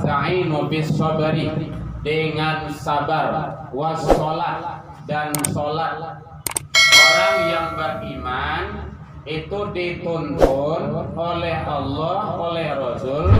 wasta'inu bis sabri, dengan sabar, wassalat, dan sholat. Orang yang beriman itu dituntun oleh Allah, oleh Rasul,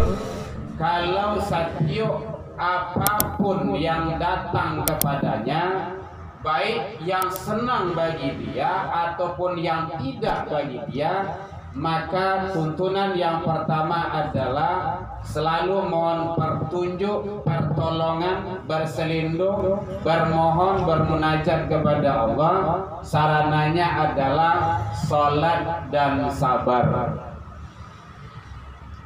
kalau setiap apapun yang datang kepadanya, baik yang senang bagi dia ataupun yang tidak bagi dia, maka tuntunan yang pertama adalah selalu mohon petunjuk, pertolongan, berselindung, bermohon, bermunajat kepada Allah. Sarananya adalah sholat dan sabar.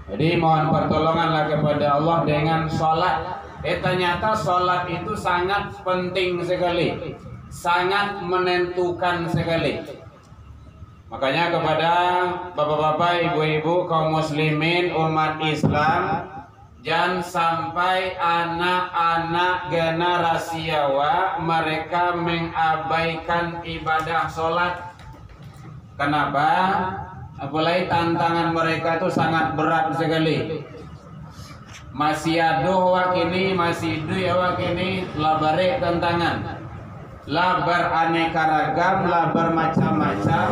Jadi mohon pertolonganlah kepada Allah dengan sholat. Ternyata sholat itu sangat penting sekali, sangat menentukan sekali. Makanya kepada bapak-bapak, ibu-ibu, kaum muslimin, umat Islam, jangan sampai anak-anak generasi Jawa mereka mengabaikan ibadah sholat. Kenapa? Apalagi tantangan mereka itu sangat berat sekali. Masih aduh wak ini, masih duy wak ini, labare tantangan. Lah beraneka ragam, lah bermacam-macam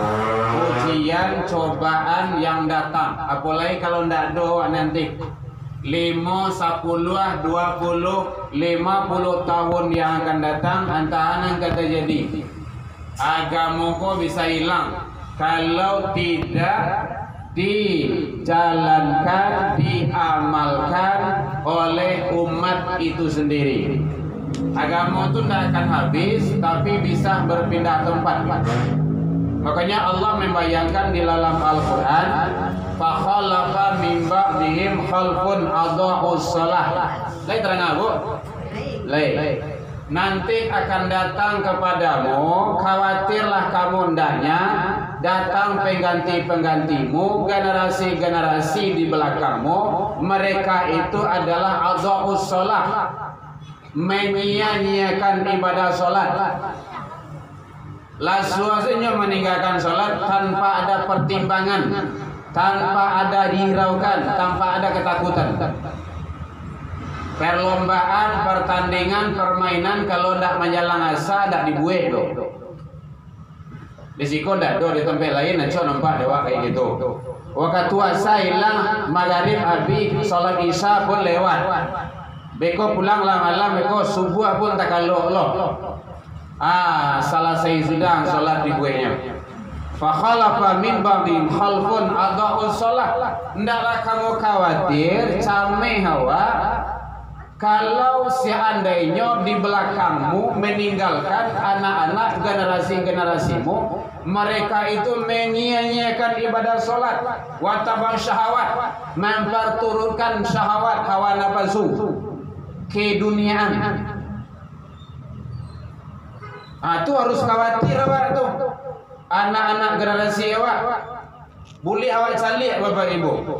ujian, cobaan yang datang. Apalagi kalau ndak doa nanti 5, 10, 20, 50 tahun yang akan datang, antahan kata jadi agamaku bisa hilang kalau tidak dijalankan, diamalkan oleh umat itu sendiri. Agama itu tidak akan habis, tapi bisa berpindah tempat. Makanya Allah membayangkan di dalam Al-Quran, fakhalafa min ba'dihim khalfun adha'us shalah. Lai terang Bu? Lai. Nanti akan datang kepadamu, khawatirlah kamu hendaknya datang pengganti-penggantimu, generasi-generasi di belakangmu, mereka itu adalah adha'us shalah, menyia-nyiakan ibadah sholat. Lasuasanya meninggalkan sholat tanpa ada pertimbangan, tanpa ada dihiraukan, tanpa ada ketakutan. Perlombaan, pertandingan, permainan kalau tidak menjalang asa, tidak dibuat loh. Risiko tidak do di tempat lain, nanti nampak dewa kayak gitu. Waktu puasa hilang, maghrib habis, sholat isya pun lewat. Beko pulanglah malam, beko subuh pun tak kalau loh. Selesai sudah sholat di buahnya. Fakhalafa min ba'dihim khalfun adha'us shalah. Hendaklah kamu khawatir, cameh hawa, kalau seandainya di belakangmu meninggalkan anak-anak generasi-generasimu, mereka itu menyia-nyiakan ibadah sholat, watabang syahwat, memperturutkan syahwat hawa nafsu, keduniaan. Itu harus khawatir awak tu. Anak-anak generasi awak, boleh awak calik bapak ibu.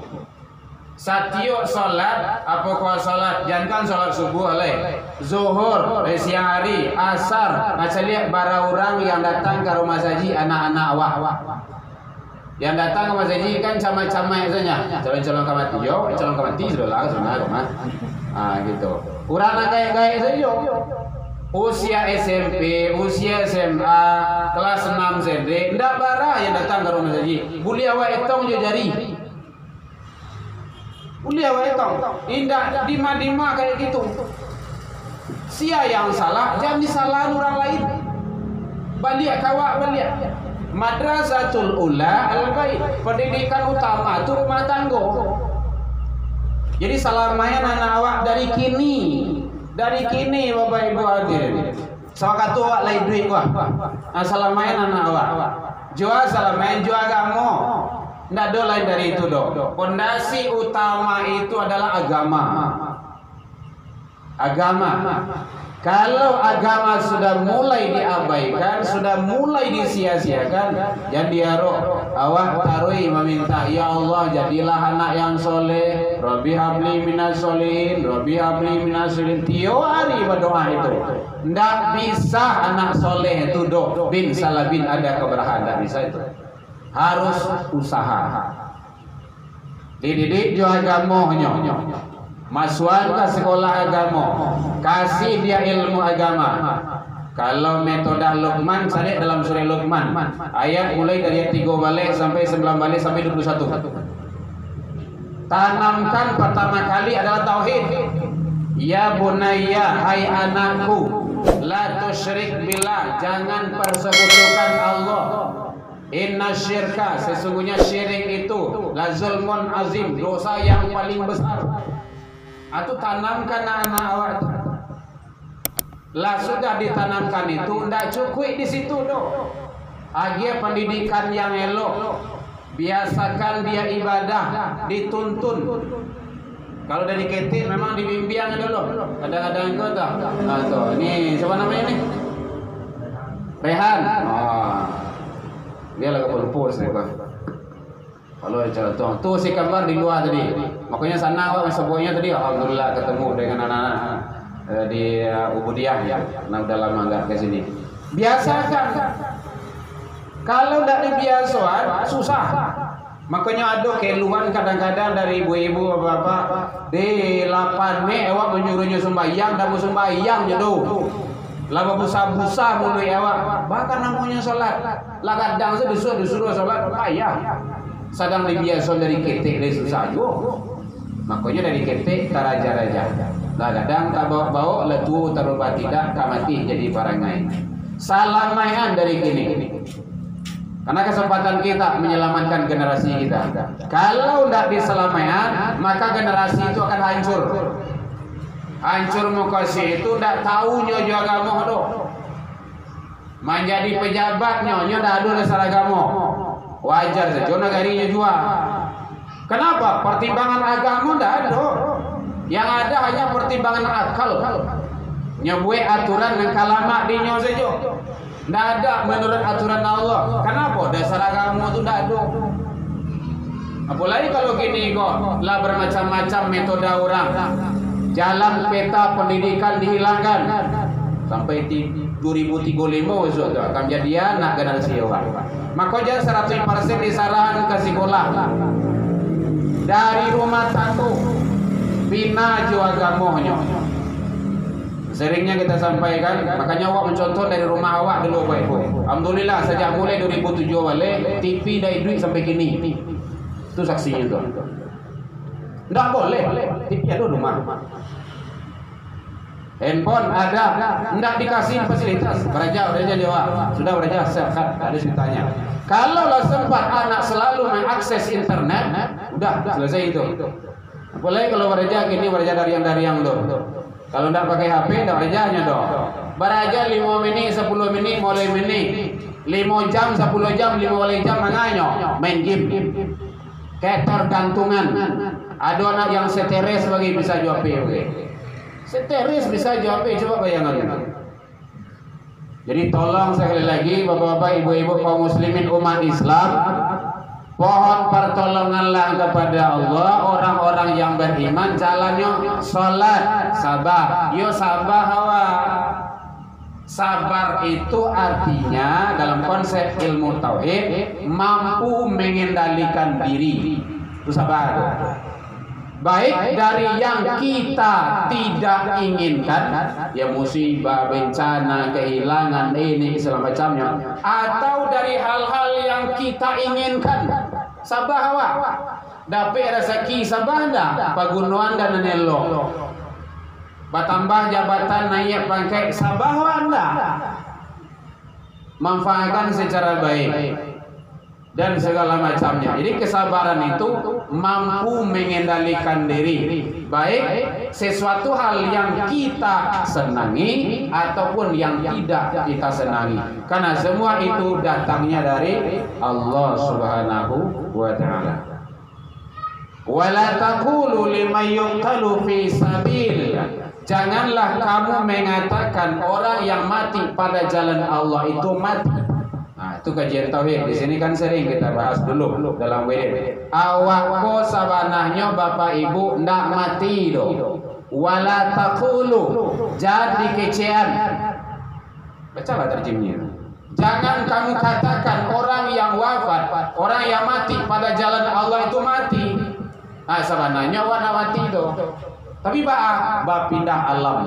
Setiap solat, apa kau solat? Jangan solat subuh leh, zuhur, siang hari, asar. Macam lihat bara orang yang datang ke rumah saji, anak-anak awak. Yang datang ke rumah saji kan camai-camai saja. Calon-calon kamati, yo, calon kamati sudah lah, rumah. Gitu. Orang nak gaya-gaya saja. Usia SMP, usia SMA, kelas 6 SD, ndak bara yang datang ke rumah saji. Boleh awak etong je jari. Boleh awak etong. Indah dima-dima kayak gitu. Sia yang salah, jangan disalahin orang lain. Balik kawak balik. Madrasatul ula al-bait. Pendidikan utama itu rumah tangga. Jadi salamnya anak awak dari kini. Dari kini bapak ibu hadirin. Salah kata awak lain duit wah. Salamnya anak awak. Jual salamnya jual agama. Nggak ada lain dari itu dong. Pondasi utama itu adalah agama. Agama. Kalau agama sudah mulai diabaikan, sudah mulai disia-siakan, jangan diharap awak tarui meminta, ya Allah jadilah anak yang soleh, Rabbi habli minas solihin, Rabbi habli minas solihin. Tiap hari berdoa itu. Nggak bisa anak soleh itu do bin salabin ada keberhaan, nggak bisa itu. Harus usaha. Dididik juga agamohnya. Masukkan ke sekolah agama, kasih dia ilmu agama. Kalau metode Luqman, sadik dalam surah Luqman, ayat mulai dari ayat 3 balik sampai 9 balik sampai 21. Tanamkan pertama kali adalah tauhid. Ya bunayya, hai anakku, la tusyrik billah, jangan persekutukan Allah. Inna syirka, sesungguhnya syirik itu la zulmun azim, dosa yang paling besar. Atau tanamkan anak awak. Lah sudah ditanamkan itu, tidak cukup di situ doh. Agia pendidikan yang elok, biasakan dia ibadah, dituntun. Kalau dari kecil memang dibimbing dulu. Kadang-kadang kau tahu. Nah, tuh, ini siapa namanya ini? Rehan. Oh. Dia lagi pulpul sih kok. Kalau contoh, tuh si kabar di luar tadi. Makanya sana kok sebuahnya tadi alhamdulillah ketemu dengan anak-anak di Ubudiyah ya. Nah udah lama enggak ke sini. Biasakan. Kalau tidak dibiasakan susah. Makanya ada keluhan kadang-kadang dari ibu-ibu bapak di 8 Mei awak menyuruhnya sembahyang, dah sembahyang jodoh. Lama busa-busa mulu awak. Bahkan namanya salat. Lah kadang disuruh salat payah. Sedang dibiasa dari ketik dari susah juga. Makanya dari ketik taraja-raja. Lah kadang tak bawa-bawa letu terubah tidak tak mati jadi parangai. Salamaian dari gini. Karena kesempatan kita menyelamatkan generasi kita. Kalau tidak diselamaian, maka generasi itu akan hancur. Hancur mukasi itu tidak tahunya juga agama doh. Menjadi pejabatnya tidak ada dasar agama. Wajar saja negarinya juga. Kenapa? Pertimbangan agama tidak ada. Yang ada hanya pertimbangan akal. Nyebuai aturan yang kalamak dinyo saja. Tidak ada menurut aturan Allah. Kenapa? Dasar agama itu tidak ada. Apalagi kalau gini kok, lah bermacam-macam metode orang. Jalan peta pendidikan dihilangkan sampai 2035 itu akan jadi anak generasi orang. Makanya 100% disarankan ke sekolah. Dari rumah tangga bina jiwa agamohnya. Seringnya kita sampaikan, makanya awak mencontoh dari rumah awak dulu baik-baik. Alhamdulillah sejak mulai 2007 balik TV dari duit sampai kini. Itu saksinya tuh. Tidak boleh, TV ada rumah. Handphone ada, tidak dikasih fasilitas. Beraja dewa, sudah beraja sehat, ada ceritanya. Kalau sempat anak selalu mengakses internet, udah selesai itu. Apalagi kalau beraja gini, beraja dari yang tuh. Kalau tidak pakai HP, tidak berajanya dong. Beraja 5 menit, 10 menit, mulai menit. 5 jam, 10 jam, 5 jam menganyo, main game. Kayak tergantungan. Ada anak yang seteres lagi bisa jawab PW. Seteres bisa jawab, coba bayangkan. Jadi tolong sekali lagi bapak-bapak, ibu-ibu kaum muslimin umat Islam, pohon pertolonganlah kepada Allah orang-orang yang beriman, jalannya salat, sabar. Yo sabar hawa. Sabar itu artinya dalam konsep ilmu tauhid mampu mengendalikan diri. Itu sabar. Baik dari yang kita tidak inginkan, ya musibah, bencana, kehilangan ini segala macamnya, atau dari hal-hal yang kita inginkan. Sabah awak dapat rezeki sabah dah pagunuan dan nenelo. Bertambah jabatan naik pangkat sabah anda. Manfaatkan secara baik dan segala macamnya. Jadi kesabaran itu mampu mengendalikan diri, baik sesuatu hal yang kita senangi ataupun yang tidak kita senangi, karena semua itu datangnya dari Allah Subhanahu wa ta'ala. Wala taqulu liman yuqtalu fi sabil, janganlah kamu mengatakan orang yang mati pada jalan Allah itu mati. Nah, itu kajian tauhid. Di sini kan sering kita bahas dulu dalam WD. Awakku sabanahnya bapak ibu ndak mati do. Wala taqulu, jadi kecean. Bacalah terjemahnya. Jangan kamu katakan orang yang wafat, orang yang mati pada jalan Allah itu mati. Ah, sabanahnya wana mati do. Tapi pindah alam.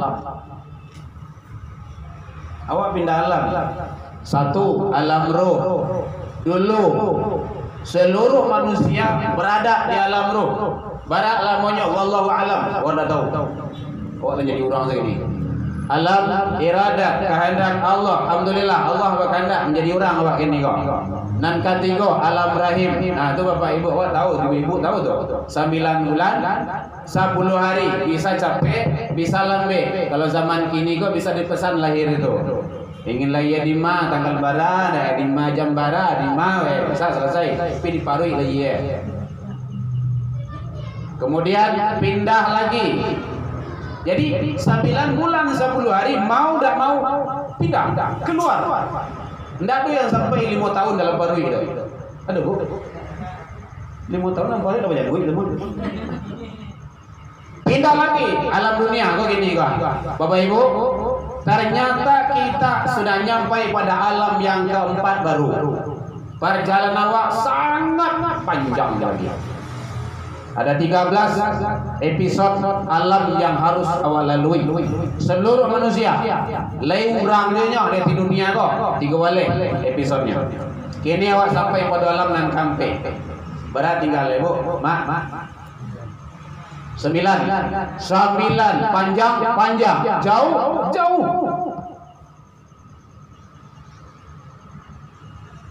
Awak pindah alam. Satu, alam roh. Dulu seluruh manusia berada di alam roh. Barat lamanya wallahu alam. Awak dah tahu. Awak dah jadi orang segini. Alam iradat kehendak Allah. Alhamdulillah Allah berkehendak menjadi orang awak ini kok. Nan ketiga alam rahim. Nah tu bapak ibu awak tahu, ibu tahu tu. 9 bulan 10 hari bisa capek, bisa lambe. Kalau zaman kini kok bisa dipesan lahir itu. Ingin lahir di ma tanggal bara, di ma jam bara, di ma bisa selesai. Tapi diparui lahir. Kemudian pindah lagi. Jadi 9 bulan 10 hari mau tak mau pindah keluar. Tidak ada yang sampai 5 tahun dalam parui itu. Ada bu? 5 tahun dalam parui dah banyak duit. Pindah lagi alam dunia kok gini kok. Bapak Ibu, ternyata kita sudah nyampai pada alam yang keempat baru. Perjalanan awak sangat panjang lagi. Ada 13 episode alam yang harus awak lalui. Seluruh manusia lain orangnya di dunia kok 3 balik episodenya. Kini awak sampai pada alam nan kampe. Berat tinggal ibu, mak. 9 panjang, jauh.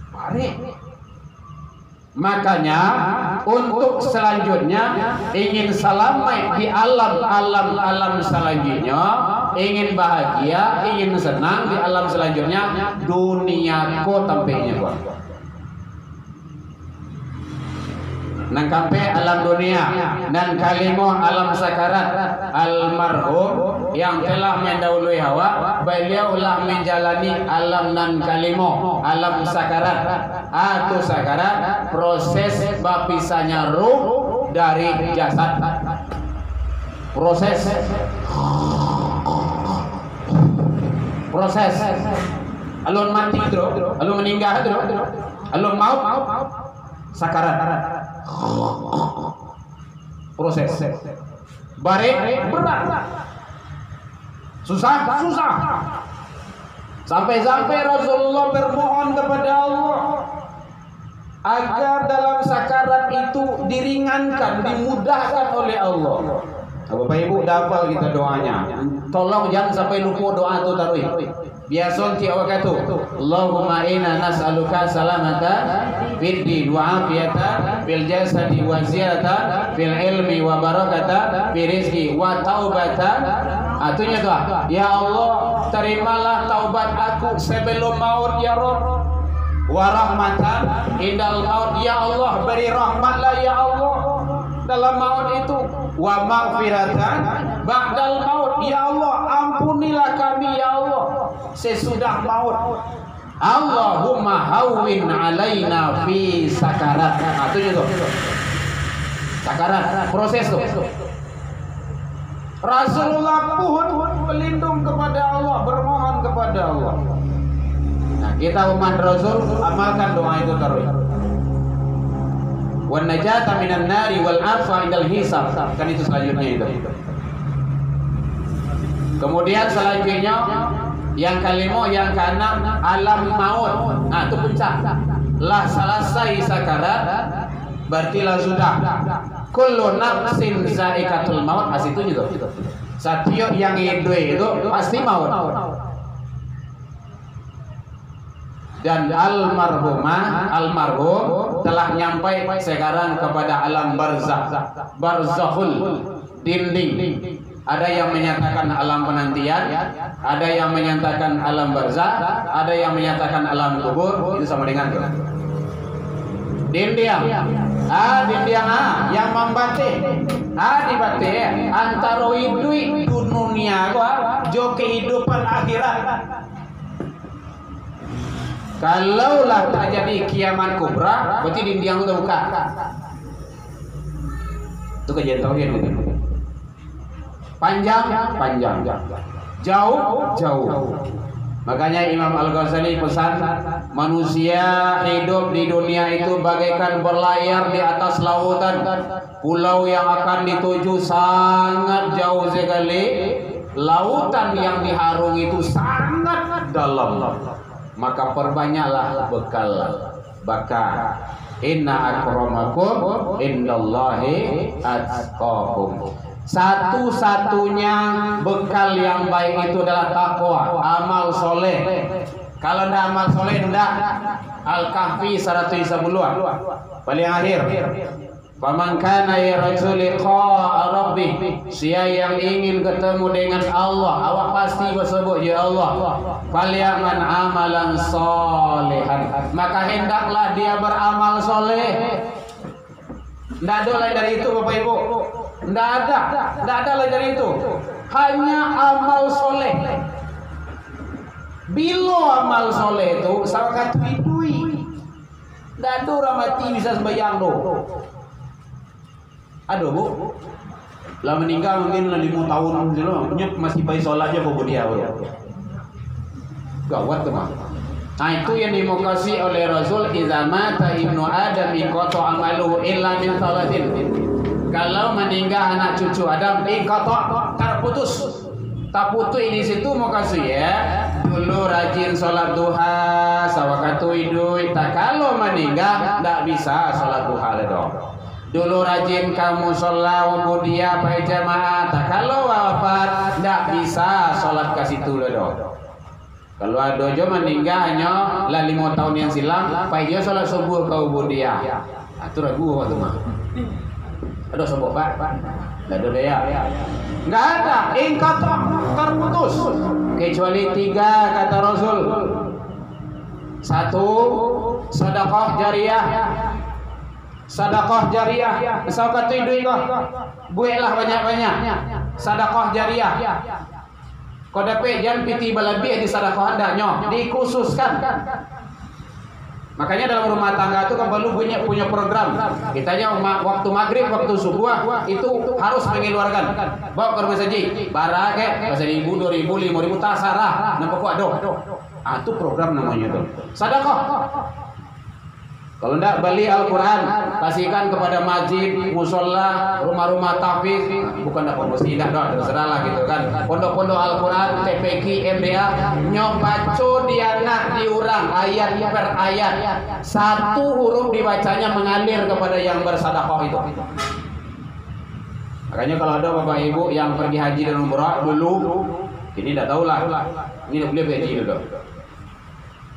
Mari. Makanya untuk selanjutnya ingin selamat di alam selanjutnya, ingin bahagia, ingin senang di alam selanjutnya, dunia ko tampaknya gua. Nang kampe alam dunia, dan kalimo alam sakarat. Almarhum yang telah mendahului hawa, beliau telah menjalani alam nan kalimo, alam sakarat. Atau sakarat, proses berpisahnya ruh dari jasad. Proses alun mati terus, alun meninggal terus, alun maut, sakarat. Proses bareng berat, susah. Sampai Rasulullah bermohon kepada Allah agar dalam sakarat itu diringankan, dimudahkan oleh Allah. Bapak Ibu dapat kita doanya. Tolong jangan sampai lupa doa itu taruh. Biasa awak kata, Allahumma inna nas'aluka salamata fid din wa afiyata fil jasadi wa ziyata fil ilmi wa barakata fi rizqi wa taubata. Artinya tu, ya Allah, terimalah taubat aku sebelum maut ya Rabb. Wa rahmatan indal maut, ya Allah, beri rahmatlah ya Allah dalam maut itu. Wa maghfiratan ba'dal maut, ya Allah, ampunilah kami ya Allah sesudah maut. Allahumma hawwin alaina fi sakarat. Itu juga sakarat, proses tu. Rasulullah pun berlindung kepada Allah, bermohon kepada Allah. Nah, kita umat Rasul amalkan doa itu terus. Wan najata minan nari wal afa indal hisab. Kan itu selanjutnya itu. Kemudian selanjutnya yang kelima, yang keenam alam maut. Nah, itu puncak. Lah selesai sakarat, berarti lah sudah. Kullu nafsin zaikatul maut. As itu juga. Setiap yang hidup itu pasti maut. Dan almarhum telah nyampai sekarang kepada alam barzakh, barzakhul, dinding. Ada yang menyatakan alam penantian, ada yang menyatakan alam barzakh, ada yang menyatakan alam kubur. Itu sama dengan dinding. Yang membatik. Dibatik antara hidup dunia gua jo kehidupan akhirat. Kalaulah terjadi kiamat kubra, berarti dinding itu buka. Itu kajian tauhid itu. Panjang, jauh. Makanya Imam Al-Ghazali pesan, manusia hidup di dunia itu bagaikan berlayar di atas lautan. Pulau yang akan dituju sangat jauh sekali. Lautan yang diharung itu sangat dalam. Maka perbanyaklah bekal. Baka inna akramakum indallahi atqakum. Satu-satunya bekal yang baik itu adalah takwa, amal soleh. Kalau tidak amal soleh, tidak. Al-Kahfi 110 paling akhir. Faman kana yarju liqa'a rabbih, siapa yang ingin ketemu dengan Allah, awak pasti bersebut ya Allah. Falyaman amalan solehan, maka hendaklah dia beramal soleh. Tidak ada lain dari itu Bapak Ibu. Tidak ada lain dari itu. Hanya amal soleh. Bila amal soleh itu sama katui-tui. Tidak ada orang mati bisa sembahyang do. Ada Bu. Lah meninggal mungkin 5 tahun masih bayi sholatnya kok dia bro. Gawat teman. Nah itu yang dimukasi oleh Rasul, idza mata ibnu Adam inqata amaluhu illa min salatin. Kalau meninggal anak cucu Adam inqata, terputus. Tak putus di situ mukasi ya. Dulu rajin sholat duha, sawakatu idui. Tak kalau meninggal tak bisa sholat duha dong. Dulu rajin kamu sholat dia pai jamaah. Tak kalau wafat tak bisa sholat ke situ dong. Kalau ada jo meninggal hanya 5 tahun yang silam, pai dia sholat subuh kau dia. Itu ragu waktu mah. Ada sobo Pak? Tidak ada daya. Enggak ada. Ingkata terputus. Kecuali 3 kata Rasul. 1, sedekah jariyah. Sedekah jariyah. Misal kata duit kau, buatlah banyak-banyak. Sedekah jariyah. Kau dapat jangan piti balabih di sedekah andanya, dikhususkan. Makanya dalam rumah tangga itu kan perlu punya program. Kitanya waktu maghrib, waktu subuh itu harus mengeluarkan. Bawa ke rumah saji, barang ke, pasal 1.000, 2.000, 5.000 tasarah. Nampak kok ada. Ah itu program namanya tuh. Sedekah. Kalau tidak beli Al-Quran, kasihkan kepada masjid, musola, rumah-rumah tahfiz, bukan dapat mesti tidak, terserah lah gitu kan. Pondok-pondok Al-Quran, TPQ, MDA, nyobaco dianak diurang ayat per ayat. 1 huruf dibacanya mengalir kepada yang bersedekah itu. Makanya kalau ada Bapak Ibu yang pergi haji dan umrah dulu, ini tidak tahu lah, ini boleh haji dulu.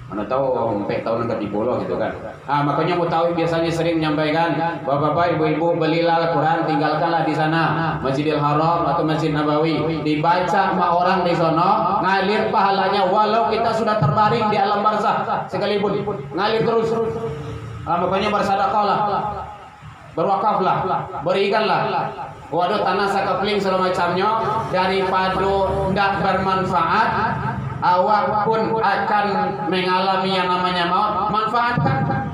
Mana tahu sampai tahun ke Tibolo gitu kan. Makanya mau tahu biasanya sering menyampaikan, Bapak-bapak, Ibu-ibu belilah Al-Quran, tinggalkanlah di sana, Masjidil Haram atau Masjid Nabawi, dibaca sama orang di sana, ngalir pahalanya walau kita sudah terbaring di alam barzah sekalipun, ngalir terus. Makanya bersedekahlah, berwakaflah, berikanlah. Waduh tanah sakapling segala macamnya, daripada tidak bermanfaat, awak pun akan mengalami yang namanya maut. Manfaatkan.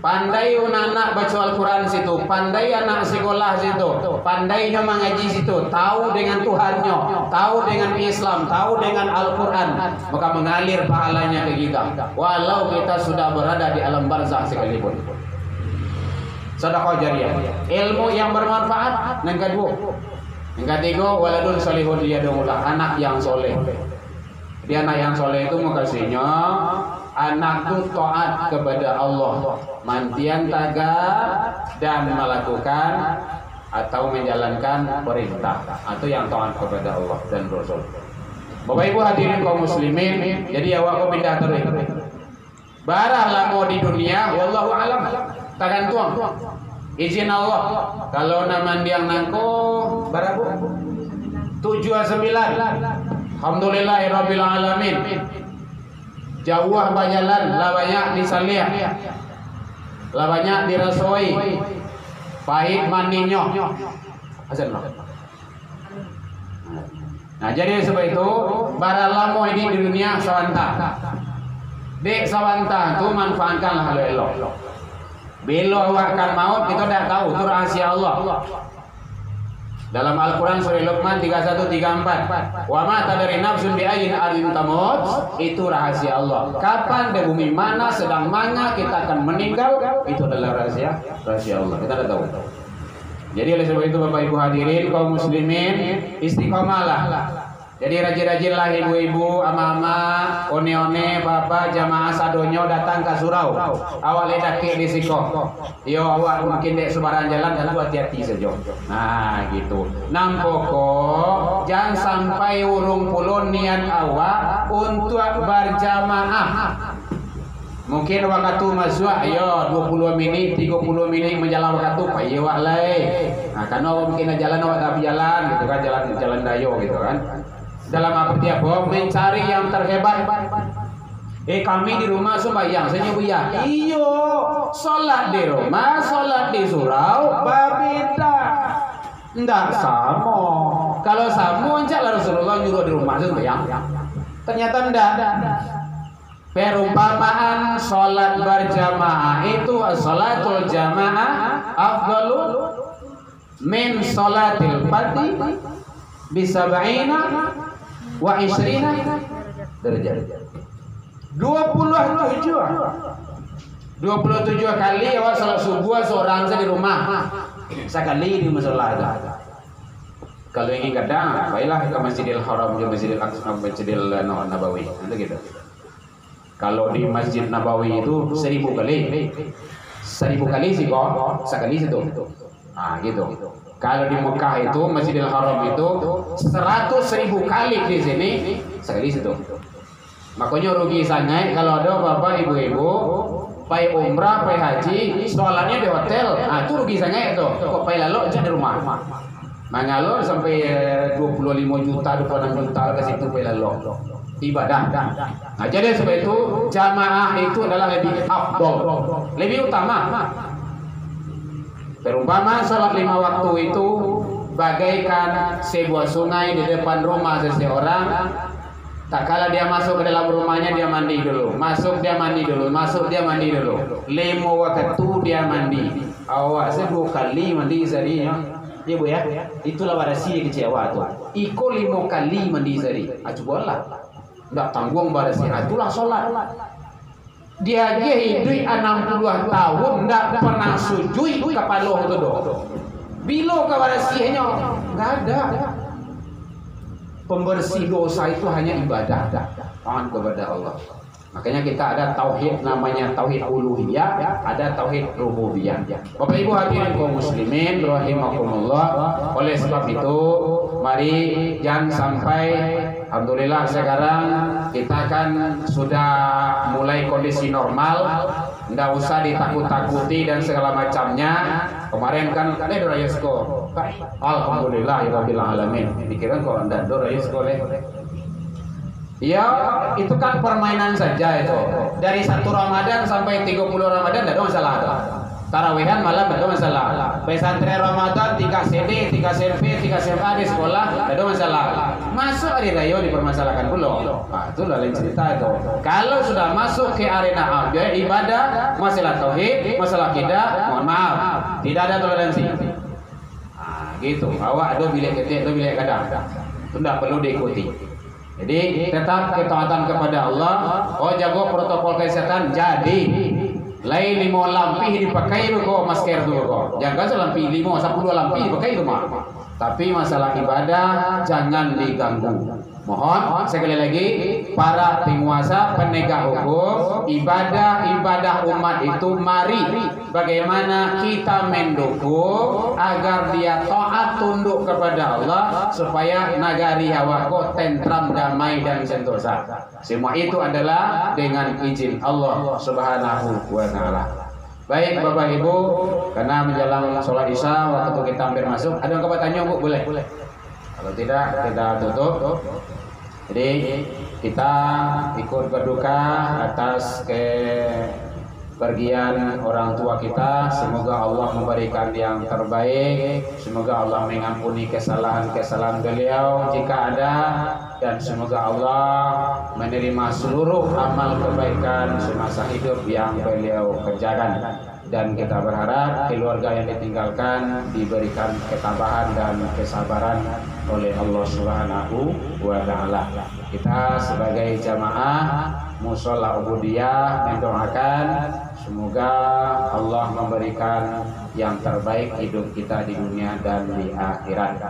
Pandai anak baca Al-Quran situ, pandai anak sekolah situ, pandainya mengaji situ, tahu dengan Tuhannya, tahu dengan Islam, tahu dengan Al-Quran, maka mengalir pahalanya ke kita walau kita sudah berada di alam barzah sekalipun. Sedekah jariyah, ilmu yang bermanfaat. Yang kedua, yang ketiga, waladun solihun yad'ulah, anak yang soleh. Dia anak yang soleh itu makasihnya anak itu taat kepada Allah, mantian taga dan melakukan atau menjalankan perintah atau yang taat kepada Allah dan Rasul. Bapak Ibu hadirin kaum muslimin, jadi awak pindah terus. Baranglah mau di dunia, wallahu alam, takkan tuang. Izin Allah. Kalau nama dia nangko berapa? 7 9. Alhamdulillahirabbil alamin. Jauh bajalan, lah banyak disalih, lah banyak dirasoi, pahit manisnya. Nah jadi sebab itu bara lamo ini di dunia sawanta. Dek sawanta itu manfaatkanlah hal elok. Bila awak akan maut kita tidak tahu, itu rahasia Allah. Dalam Al-Quran surah Luqman 31-34, wa ma tadri nafsun bi ayyin ardin tamut, itu rahasia Allah. Kapan di bumi mana sedang mana kita akan meninggal, itu adalah rahasia Allah. Kita tidak tahu. Jadi oleh sebab itu Bapak Ibu hadirin kaum muslimin, istiqomalah. Jadi rajin-rajinlah ibu-ibu, ama-ama, one-one, bapak, jamaah sadonyo datang ke surau. Awak ledaki di siko. Yo awak mungkin dek sebarang jalan dan hati-hati saja. Nah gitu. Nampoko jangan sampai urung pulun niat awak untuk berjamaah. Mungkin waktu masuk ayo 20 menit, 30 menit menjalan waktu paye wak lai. Nah, karena mungkin jalan awak tak jalan gitu kan, jalan dayo gitu kan. Dalam arti apa? Mencari yang terhebat. Kami di rumah sembahyang, saya nyebut iyo, sholat di rumah, sholat di surau, berbeda. Ndak sama. Kalau sama, aja Rasulullah nyuruh di rumah sembahyang. Ternyata ndak. Perumpamaan sholat berjamaah itu sholatul jamaah afdalu min sholatil fardhi bisab'ina wa isrina derajat. 27 kali awak salat subuh seorang saja di rumah, sekali di musola ada. Kalau ingin kadang baiklah ke Masjidil Haram, ke Masjidil Aqsa, Masjidil Nabawi, itu gitu. Kalau di Masjid Nabawi itu 1000 kali sih kok, sekali situ. Nah gitu. Kalau di Mekah itu Masjidil Haram itu 100.000 kali di sini, sekali situ. Makanya rugi sangat kalau ada bapak ibu-ibu pai umrah, pai haji, sholatnya di hotel. Nah itu rugi sangat itu. Kok pai lalu aja di rumah. Mangalor sampai 25 juta, 26 juta ke situ pai lalu. Ibadah. Nah jadi sebab itu jamaah itu adalah lebih afdol, lebih utama. Perumpamaan sholat 5 waktu itu bagaikan sebuah sungai di depan rumah seseorang. Tak kala dia masuk ke dalam rumahnya dia mandi dulu, masuk dia mandi dulu, masuk dia mandi dulu. 5 waktu dia mandi. Awak 10 kali mandi sehari ya. Ya Bu ya. Itulah warasi kecewa tuh. Iko 5 kali mandi sehari. Cobalah. Nggak tanggung barasi. Itulah sholat. Dia hidup 60 tahun nggak pernah sujud kepada Allah itu doh. Bila kewarasiannya nggak ada. Pembersih dosa itu hanya ibadah taat kepada Allah. Makanya kita ada tauhid namanya tauhid uluhiyah, ada tauhid rububiyah. Bapak Ibu hadirin kaum muslimin rahimakumullah. Oleh sebab itu mari jangan sampai, alhamdulillah sekarang kita kan sudah mulai kondisi normal, nggak usah ditakut-takuti dan segala macamnya. Kemarin kan ada Dorayosko, alhamdulillah ya rabbil alamin. Pikiran kok ada Dorayosko leh. Ya, itu kan permainan saja itu. Dari 1 Ramadan sampai 30 Ramadan tidak ada masalah. Tarawihan malam tidak ada masalah. Pesantren Ramadan 3 CD, 3 SMP, 3 SMA di sekolah tidak ada masalah. Masuk hari raya dipermasalahkan belum? Nah, itu lain cerita itu. Kalau sudah masuk ke arena ibadah, masalah tauhid, masalah akidah, mohon maaf, tidak ada toleransi. Nah, gitu. Awak ada bilik ketik, ada bilik kadang. Itu tidak perlu diikuti. Jadi tetap ketaatan kepada Allah. Oh jago protokol kesehatan jadi. Lain 5 lampi dipakai kok masker tu kok. Jangan selampi 5, 10 lampi dipakai itu mah. Tapi masalah ibadah jangan diganggu. Mohon sekali lagi para penguasa penegak hukum, ibadah umat itu mari bagaimana kita mendukung agar dia taat tunduk kepada Allah supaya nagari Hawako tentram, damai dan sentosa. Semua itu adalah dengan izin Allah Subhanahu wa taala. Baik Bapak Ibu, karena menjelang sholat Isya waktu kita hampir masuk, ada yang bertanya Bu? Boleh. Kalau tidak kita tutup. Jadi kita ikut berduka atas kepergian orang tua kita. Semoga Allah memberikan yang terbaik. Semoga Allah mengampuni kesalahan-kesalahan beliau jika ada, dan semoga Allah menerima seluruh amal kebaikan semasa hidup yang beliau kerjakan. dan kita berharap keluarga yang ditinggalkan diberikan ketabahan dan kesabaran oleh Allah Subhanahu wa taala. Kita sebagai jamaah Mushola Ubudiyah mendoakan semoga Allah memberikan yang terbaik hidup kita di dunia dan di akhirat.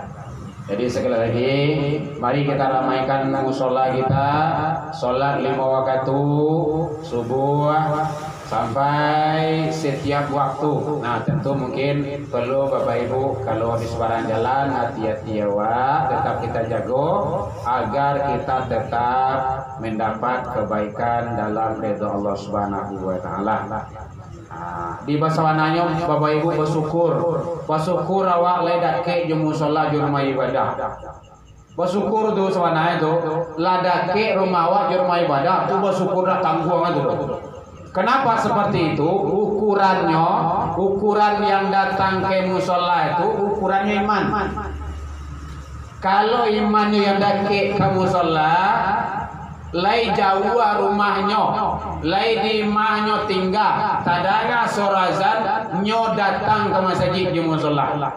Jadi sekali lagi mari kita ramaikan mushola kita, sholat 5 waktu subuh sampai setiap waktu. Nah tentu mungkin perlu Bapak Ibu kalau di sebarang jalan hati-hati ya tetap kita jago agar kita tetap mendapat kebaikan dalam ridha Allah Subhanahu wa taala. Di basawananya Bapak Ibu bersyukur awak ledake jeung mushola jeung rumah ibadah. Bersyukur tuh sawananya tuh ladake rumah awak jeung rumah ibadah tuh bersyukur dah tangguh tuh. Kenapa seperti itu? Ukuran yang datang ke mushola itu ukurannya iman. Kalau imannya yang datang ke mushola lai jauh rumahnya, lai di rumahnya tinggal, tadanya sorazan nyo datang ke masjid di mushola.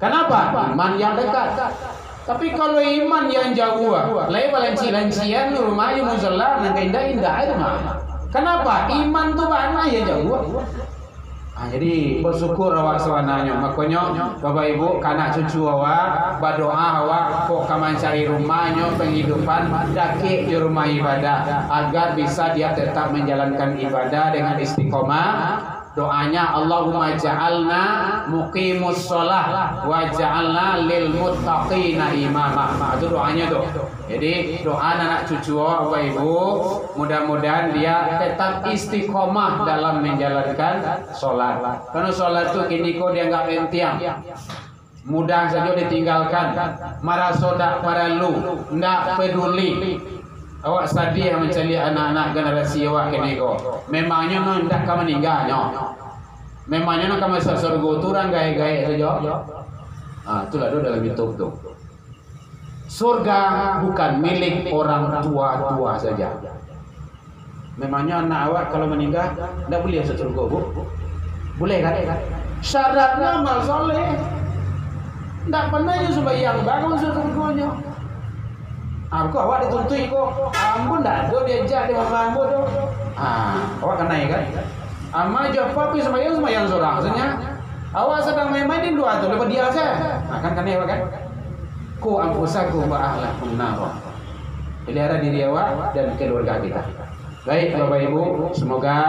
Kenapa? Iman yang dekat. Tapi kalau iman yang jauh, lai balanci-lancian rumahnya mushola nang indah-indah itu mah. Kenapa? Iman tuh mana ya jauh. Jadi bersyukur awak sewananya. Makanya Bapak Ibu, kanak cucu awak berdoa awak kok kaman cari rumahnya penghidupan daki di rumah ibadah agar bisa dia tetap menjalankan ibadah dengan istiqomah. Doanya Allahumma ja'alna muqimus sholah wa ja'alna lil muttaqina imama. Itu doanya tuh. Jadi doa anak cucu Bapak Ibu mudah-mudahan dia tetap istiqomah dalam menjalankan sholat. Karena sholat itu kini kok dia nggak entiang. Mudah saja ditinggalkan. Marah sodak para lu nggak peduli. Awak sedih mencari anak-anak generasi awak kini kok. Memangnya no hendak kamu meninggalnya. Memangnya no kamu surga turun gaya-gaya saja. Itulah itu dalam YouTube tuh. Surga bukan milik orang tua-tua saja. Memangnya anak awak kalau meninggal tidak boleh masuk surga, Bu? Boleh kan? Syaratnya amal soleh. Tidak pernah ya sembahyang bangun masuk surganya. Aku awak dituntui kok. Ampun dah do diajak di mama ambo do. Awak kena ya kan? Ama jawab tapi sembahyang seorang. Maksudnya awak sedang main-main di luar tu lepas dia saja. Kan kena ya kan? Ku ampusaku ba'ahlakum nar. Pelihara diri awak dan keluarga kita. Baik Bapak Ibu, semoga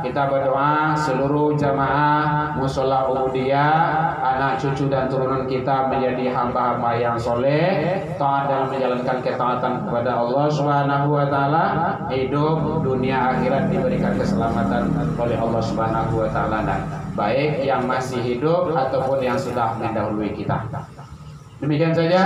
kita berdoa seluruh jamaah Mushola Ubudiyah, anak cucu dan turunan kita menjadi hamba-hamba yang soleh, taat dalam menjalankan ketaatan kepada Allah Subhanahu wa taala, hidup dunia akhirat diberikan keselamatan oleh Allah Subhanahu wa taala, baik yang masih hidup ataupun yang sudah mendahului kita. Demikian saja.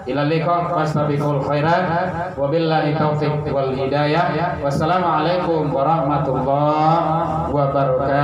Ila liqa fastabiqul khairat wabillahi taufiq wal hidayah. Wassalamualaikum warahmatullahi wabarakatuh.